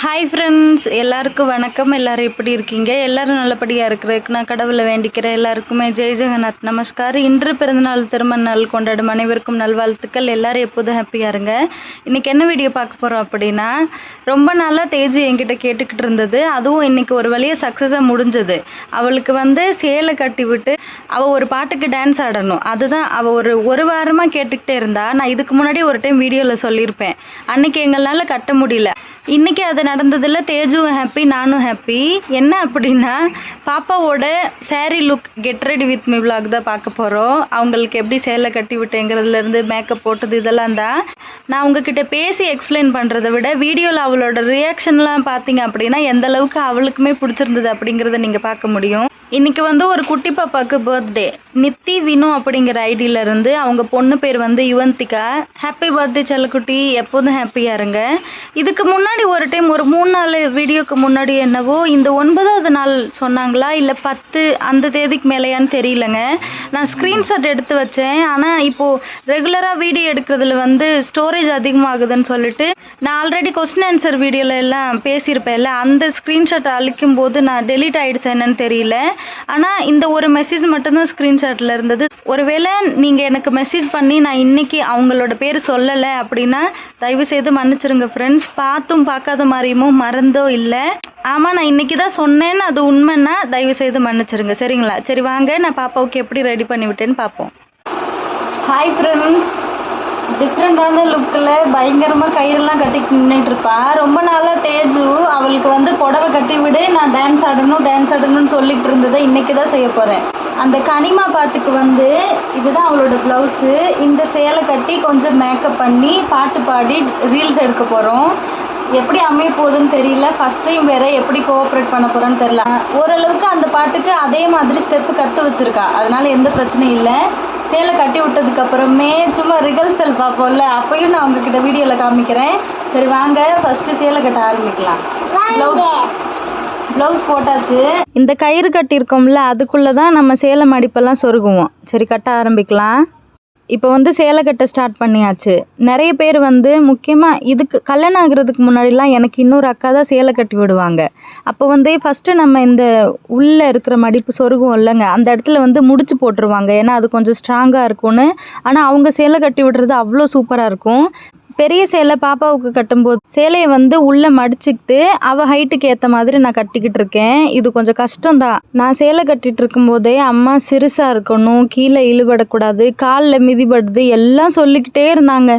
Hi friends, எல்லாருக்கும் வணக்கம். எல்லாரும் எப்படி இருக்கீங்க? எல்லாரும் நல்லபடியாக இருக்கிறதுக்கு நான் கடவுளை வேண்டிக்கிறேன். எல்லாருக்குமே ஜெய் ஜெகநாத் நமஸ்கார். இன்று பிறந்தநாள் திருமண நாள் கொண்டாடும் அனைவருக்கும் நல்வாழ்த்துக்கள். எல்லாரும் எப்போதும் ஹாப்பியாக இருங்க. இன்றைக்கி என்ன வீடியோ பார்க்க போகிறோம் அப்படின்னா, ரொம்ப நாளாக தேஜு என்கிட்ட கேட்டுக்கிட்டு இருந்தது. அதுவும் இன்றைக்கி ஒரு வழியாக சக்ஸஸாக முடிஞ்சது. அவளுக்கு சேலை கட்டி விட்டு அவள் ஒரு பாட்டுக்கு டான்ஸ் ஆடணும். அதுதான் அவள் ஒரு வாரமாக கேட்டுக்கிட்டே இருந்தா. நான் இதுக்கு முன்னாடி ஒரு டைம் வீடியோவில் சொல்லியிருப்பேன். அன்றைக்கி எங்களால் கட்ட முடியல. இன்றைக்கி அது நடந்ததில் தேஜுவும் ஹாப்பி, நானும் ஹாப்பி. என்ன அப்படின்னா, பாப்பாவோட sari look get ready with me vlog தான் பார்க்க போகிறோம். அவங்களுக்கு எப்படி சேலை கட்டி விட்டேங்கிறதுலேருந்து மேக்கப் போட்டது இதெல்லாம் தான். நான் உங்ககிட்ட பேசி எக்ஸ்பிளைன் பண்ணுறதை விட வீடியோவில் அவளோட ரியாக்ஷன்லாம் பார்த்தீங்க அப்படின்னா எந்த அளவுக்கு அவளுக்குமே பிடிச்சிருந்தது அப்படிங்கிறத நீங்கள் பார்க்க முடியும். இன்றைக்கி ஒரு குட்டி பாப்பாவுக்கு பர்த்டே. நித்தி வினு அப்படிங்கிற ஐடியிலேருந்து அவங்க பொண்ணு பேர் யுவந்திகா. ஹாப்பி பர்த்டே செல்லக்குட்டி, எப்போதும் ஹாப்பியாக இருங்க. இதுக்கு முன்னாடி ஒரு டைம் ஒரு 3-4 வீடியோக்கு முன்னாடி என்னவோ இந்த 9வது நாள் சொன்னாங்களா இல்லை 10 அந்த தேதிக்கு மேலேயான்னு தெரியலங்க. நான் ஸ்க்ரீன்ஷாட் எடுத்து வச்சேன். ஆனால் இப்போது ரெகுலராக வீடியோ எடுக்கிறதுல ஸ்டோரேஜ் அதிகமாகுதுன்னு சொல்லிட்டு நான் ஆல்ரெடி கொஸ்டின் ஆன்சர் வீடியோவில் எல்லாம் பேசியிருப்பேன்ல, அந்த ஸ்க்ரீன்ஷாட் அழிக்கும் போது நான் டெலீட் ஆகிடுச்சேன் என்னன்னு தெரியல. ஆனால் இந்த ஒரு மெசேஜ் மட்டும்தான் ஸ்க்ரீன்ஷாட்டில் இருந்தது. ஒருவேளை நீங்கள் எனக்கு மெசேஜ் பண்ணி நான் இன்றைக்கி அவங்களோட பேர் சொல்லலை அப்படின்னா தயவுசெய்து மன்னிச்சிருங்க ஃப்ரெண்ட்ஸ். பார்த்தும் பார்க்காத மாதிரியுமோ மறந்தோ இல்லை. ஆமாம், நான் இன்றைக்கி தான் சொன்னேன்னு அது உண்மைன்னா தயவுசெய்து மன்னிச்சிருங்க, சரிங்களா? சரி வாங்க, நான் பாப்பாவுக்கு எப்படி ரெடி பண்ணி விட்டேன்னு பார்ப்போம். ஹாய் ஃப்ரெண்ட்ஸ், டிஃப்ரெண்டான லுக்கில் பயங்கரமாக கயிறுலாம் கட்டி நின்றுட்டு இருப்பா. ரொம்ப நாளாக தேஜு அவளுக்கு புடவை கட்டி விடு, நான் டான்ஸ் ஆடணும்னு சொல்லிட்டு இருந்ததை இன்றைக்கி தான் செய்ய போகிறேன். அந்த கனிமா பாட்டுக்கு இதுதான் அவளோட ப்ளவுஸு. இந்த சேலை கட்டி கொஞ்சம் மேக்கப் பண்ணி பாட்டு பாடி ரீல்ஸ் எடுக்க போகிறோம். எப்படி அமைய போகுதுன்னு தெரியல. ஃபஸ்ட் டைம் வேறு எப்படி கோஆப்ரேட் பண்ண போகிறோன்னு தெரியல. ஓரளவுக்கு அந்த பாட்டுக்கு அதே மாதிரி ஸ்டெப்பு கற்று வச்சுருக்கா, அதனால் எந்த பிரச்சனையும் இல்லை. சேலை கட்டி விட்டதுக்கப்புறமே சும்மா ரிகல்சல் பார்ப்போம்ல, அப்போயும் நான் உங்ககிட்ட வீடியோவில் காமிக்கிறேன். சரி வாங்க, ஃபஸ்ட்டு சேலை கட்ட ஆரம்பிக்கலாம். ப்ளவுஸ் போட்டாச்சு. இந்த கயிறு கட்டியிருக்கோம்ல, அதுக்குள்ளே தான் நம்ம சேலை மடிப்பெல்லாம் சொருகுவோம். சரி, கட்ட ஆரம்பிக்கலாம். இப்போ சேலை கட்ட ஸ்டார்ட் பண்ணியாச்சு. நிறைய பேர் முக்கியமாக இதுக்கு கல்யாணம் ஆகிறதுக்கு முன்னாடிலாம் எனக்கு இன்னொரு அக்கா தான் சேலை கட்டி விடுவாங்க. அப்போ ஃபஸ்ட்டு நம்ம இந்த உள்ளே இருக்கிற மடிப்பு சொருகும் இல்லைங்க, அந்த இடத்துல முடிச்சு போட்டுருவாங்க. ஏன்னா அது கொஞ்சம் ஸ்ட்ராங்காக இருக்கும்னு. ஆனால் அவங்க சேலை கட்டி விடுறது அவ்வளோ சூப்பராக இருக்கும். பெரிய சேலை பாப்பாவுக்கு கட்டும்போது சேலையை உள்ளே மடிச்சுக்கிட்டு அவள் ஹைட்டுக்கு ஏற்ற மாதிரி நான் கட்டிக்கிட்டு இருக்கேன். இது கொஞ்சம் கஷ்டம்தான். நான் சேலை கட்டிகிட்டு இருக்கும்போதே அம்மா சிறுசாக இருக்கணும், கீழே இழுபடக்கூடாது, காலில் மிதிபடுது எல்லாம் சொல்லிக்கிட்டே இருந்தாங்க.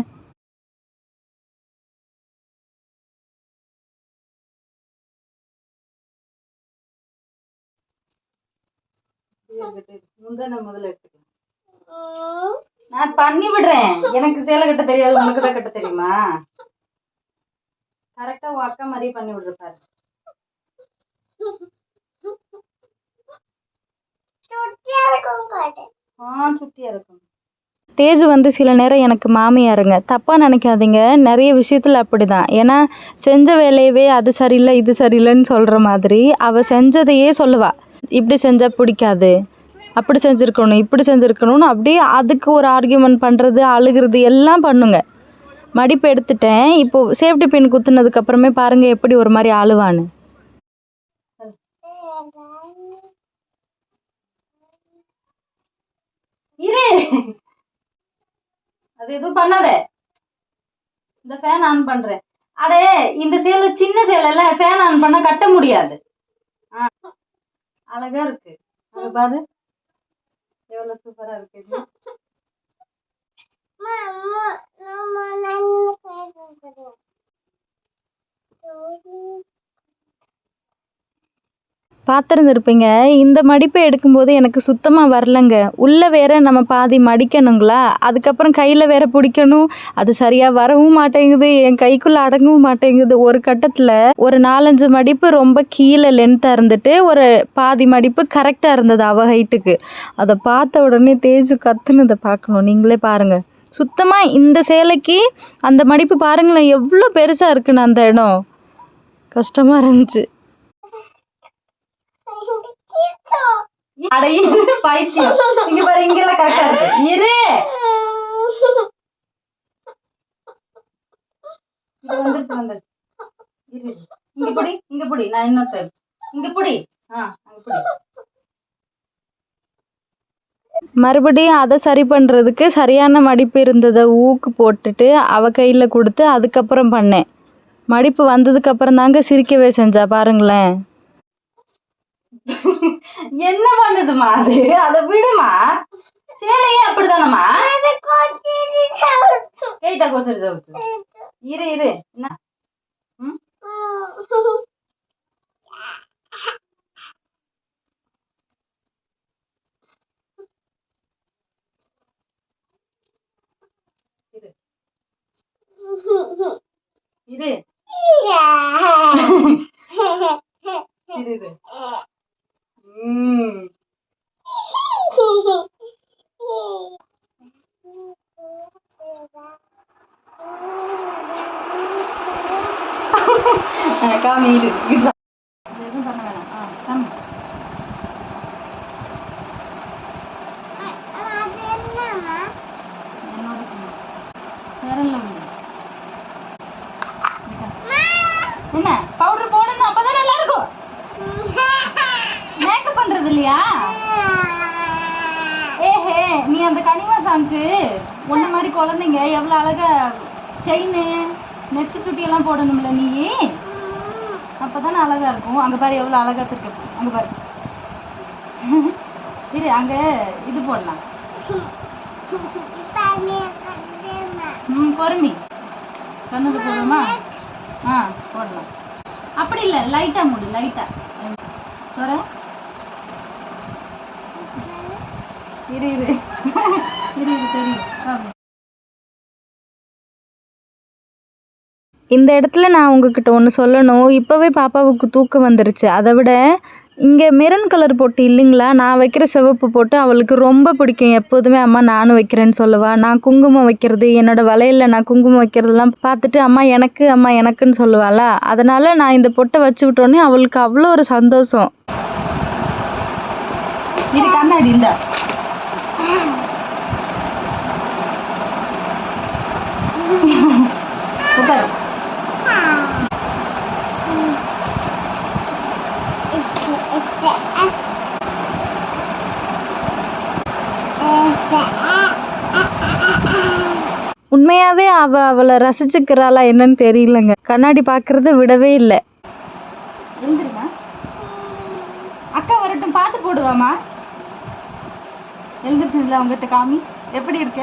நான் பண்ணி விடுறேன். எனக்கு சேலை கட்ட தெரியாது, உனக்கு தான் கட்ட தெரியுமா? கரெக்டா உன் அக்கா மாதிரியே பண்ணி விடுறப்பாரு. சுட்டியா இருக்கும். தேஜு சில நேரம் எனக்கு மாமியாருங்க, தப்பாக நினைக்காதீங்க. நிறைய விஷயத்தில் அப்படி தான். ஏன்னா செஞ்ச வேலையவே அது சரியில்லை இது சரியில்லைன்னு சொல்கிற மாதிரி அவள் செஞ்சதையே சொல்லுவா. இப்படி செஞ்சால் பிடிக்காது, அப்படி செஞ்சுருக்கணும், இப்படி செஞ்சுருக்கணும்னு அப்படியே அதுக்கு ஒரு ஆர்கியூமெண்ட் பண்ணுறது, அழுகிறது எல்லாம் பண்ணுங்க. மடிப்பு எடுத்துட்டேன். இப்போது சேஃப்டி பின் குத்துனதுக்கப்புறமே பாருங்கள் எப்படி ஒரு மாதிரி அழுவான்னு. அது எதுவும் பண்ணாத, இந்த ஃபேன் ஆன் பண்ணுறேன். அடே, இந்த சேலை சின்ன சேலைல ஃபேன் ஆன் பண்ணால் கட்ட முடியாது. அழகா இருக்கு, அது பாரு எவ்வளோ சூப்பராக இருக்கு. பார்த்துருந்துருப்பீங்க. இந்த மடிப்பை எடுக்கும்போது எனக்கு சுத்தமாக வரலங்க. உள்ளே வேற நம்ம பாதி மடிக்கணுங்களா, அதுக்கப்புறம் கையில் வேற பிடிக்கணும். அது சரியாக வரவும் மாட்டேங்குது, என் கைக்குள்ளே அடங்கவும் மாட்டேங்குது. ஒரு கட்டத்தில் ஒரு 4-5 மடிப்பு ரொம்ப கீழே லென்த்தாக இருந்துட்டு ஒரு பாதி மடிப்பு கரெக்டாக இருந்தது அவ ஹைட்டுக்கு. அதை பார்த்த உடனே தேஜு கத்துனதை பார்க்கணும், நீங்களே பாருங்கள். சுத்தமாக இந்த சேலைக்கு அந்த மடிப்பு பாருங்களேன் எவ்வளோ பெருசாக இருக்குன்னு. அந்த இடம் கஷ்டமாக இருந்துச்சு. பைத்தியம், இங்க பாரு, இங்கெல்லாம் கரெக்டா இருக்கு. இரு, இது வந்துருச்சு. இரு, இங்க புடி நான் இன்னொரு டைம் இங்க புடி. அங்க புடி. மறுபடியும் அதை சரி பண்ணுறதுக்கு சரியான மடிப்பு இருந்ததை ஊக்கு போட்டுட்டு அவ கையில் கொடுத்து அதுக்கப்புறம் பண்ணேன். மடிப்பு வந்ததுக்கப்புறம் தாங்க சிரிக்கவே செஞ்சா பாருங்களேன். என்ன பண்ணுதுமா அது? அதை விடுமா, சேலையே அப்படிதானம்மா. கேட்டா கோசரி சவுத்து இரு என்ன இது காமி இதுதான் எதுவும் பண்ண வேணாம். காமி என்னோட வேறல்ல என்ன பவுடர் போடணும், அப்பதான் நல்லா இருக்கும். மேக்கப் பண்றது இல்லையா? ஏஹே, நீ அந்த கனிவா சாங்க்கு ஒன்ன மாதிரி குழந்தைங்க எவ்வளவு அழகா செயின் நெத்து சுட்டி எல்லாம் போடணும்ல, நீ அப்பதானே அழகா இருக்கும். அங்க பாரு எவ்வளவு அழகா இருக்கு. அங்க பாரு இரு, அங்க இது போடலாம். பொறுமி கண்ணுக்கு போடுமா? போடலாம். அப்படி இல்லை, லைட்டா மூடி, லைட்டா தோற இரு தெரியும். இந்த இடத்துல நான் உங்ககிட்ட ஒன்று சொல்லணும். இப்போவே பாப்பாவுக்கு தூக்கம் வந்துருச்சு. அதை விட இங்கே மெரூன் கலர் பொட்டு இல்லைங்களா, நான் வைக்கிற சிவப்பு பொட்டு அவளுக்கு ரொம்ப பிடிக்கும். எப்போதுமே அம்மா நானும் வைக்கிறேன்னு சொல்லுவா. நான் குங்குமம் வைக்கிறது, என்னோடய வளையலில் நான் குங்குமம் வைக்கிறதெல்லாம் பார்த்துட்டு அம்மா எனக்குன்னு சொல்லுவாளா. அதனால் நான் இந்த பொட்டை வச்சு விட்டோன்னே அவளுக்கு அவ்வளோ ஒரு சந்தோஷம். இது கண்ணாடி இந்த உண்மையாவே அவளை ரசிச்சுக்கிறாளா என்னன்னு தெரியலங்க. கண்ணாடி பாக்குறத விடவே இல்லை. அக்கா வரட்டும், பாட்டு போடுவாமா. எழுந்திருச்சுல அவங்ககிட்ட காமி, எப்படி இருக்க?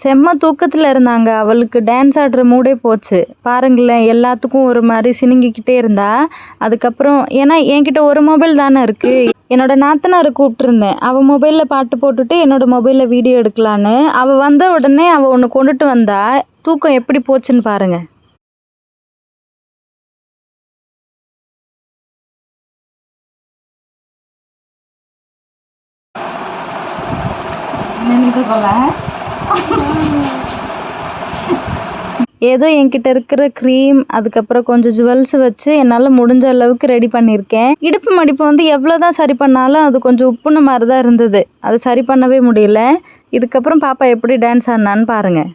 செம்ம தூக்கத்தில் இருந்தாங்க. அவளுக்கு டான்ஸ் ஆடுற மூடே போச்சு பாருங்களேன். எல்லாத்துக்கும் ஒரு மாதிரி சினுங்கிக்கிட்டே இருந்தா. அதுக்கப்புறம் ஏன்னா என்கிட்ட ஒரு மொபைல் தானே இருக்குது, என்னோட நாத்தனாரை கூப்பிட்டுருந்தேன். அவள் மொபைலில் பாட்டு போட்டுட்டு என்னோட மொபைலில் வீடியோ எடுக்கலான்னு. அவள் வந்த உடனே அவள் ஒன்று கொண்டுட்டு வந்தா. தூக்கம் எப்படி போச்சுன்னு பாருங்க. ஏதோ என்கிட்ட இருக்கிற க்ரீம், அதுக்கப்புறம் கொஞ்சம் ஜுவல்ஸ் வச்சு என்னால் முடிஞ்ச அளவுக்கு ரெடி பண்ணியிருக்கேன். இடுப்பு மடிப்பு வந்து எவ்வளோதான் சரி பண்ணாலும் அது கொஞ்சம் உப்புன மாதிரி தான் இருந்தது. அது சரி பண்ணவே முடியல. இதுக்கப்புறம் பாப்பா எப்படி டான்ஸ் ஆடினான்னு பாருங்கள்.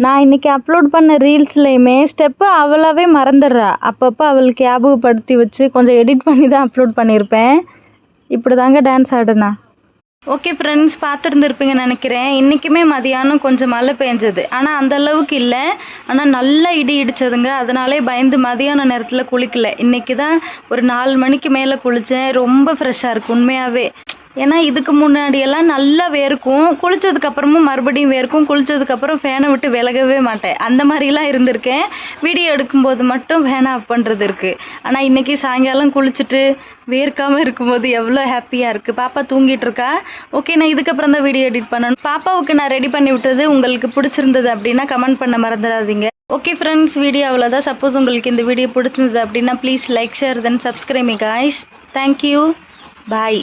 நான் இன்றைக்கி அப்லோட் பண்ண ரீல்ஸ்லையுமே ஸ்டெப்பு அவளாவே மறந்துடுறா. அப்பப்போ அவளுக்கு ஞாபகப்படுத்தி வச்சு கொஞ்சம் எடிட் பண்ணி தான் அப்லோட் பண்ணியிருப்பேன். இப்படி தாங்க டான்ஸ் ஆடுனா. ஓகே ஃப்ரெண்ட்ஸ், பார்த்துருந்துருப்பீங்கன்னு நினைக்கிறேன். இன்றைக்குமே மதியானம் கொஞ்சம் மழை பெஞ்சது, ஆனால் அந்த அளவுக்கு இல்லை. ஆனால் நல்லா இடி இடித்ததுங்க. அதனாலே பயந்து மதியான நேரத்தில் குளிக்கல. இன்றைக்கி தான் ஒரு 4 மணிக்கு மேலே குளித்தேன். ரொம்ப ஃப்ரெஷ்ஷாக இருக்குது உண்மையாகவே. ஏன்னா இதுக்கு முன்னாடியெல்லாம் நல்லா வேர்க்கும், குளித்ததுக்கப்புறமும் மறுபடியும் வேர்க்கும், குளித்ததுக்கப்புறம் ஃபேனை விட்டு விலகவே மாட்டேன். அந்த மாதிரிலாம் இருந்திருக்கேன். வீடியோ எடுக்கும்போது மட்டும் ஃபேனை ஆஃப் பண்ணுறது இருக்குது. ஆனால் இன்றைக்கி சாயங்காலம் குளிச்சுட்டு வேர்க்காமல் இருக்கும்போது எவ்வளோ ஹாப்பியாக இருக்குது. பாப்பா தூங்கிட்டு இருக்கா. ஓகே, நான் இதுக்கப்புறம் தான் வீடியோ எடிட் பண்ணணும். பாப்பாவுக்கு நான் ரெடி பண்ணி விட்டது உங்களுக்கு பிடிச்சிருந்தது அப்படின்னா கமெண்ட் பண்ண மறந்துடாதீங்க. ஓகே ஃப்ரெண்ட்ஸ், வீடியோ அவ்வளோதான். சப்போஸ் உங்களுக்கு இந்த வீடியோ பிடிச்சிருந்தது அப்படின்னா please like, share, then subscribe me guys. Thank you, bye.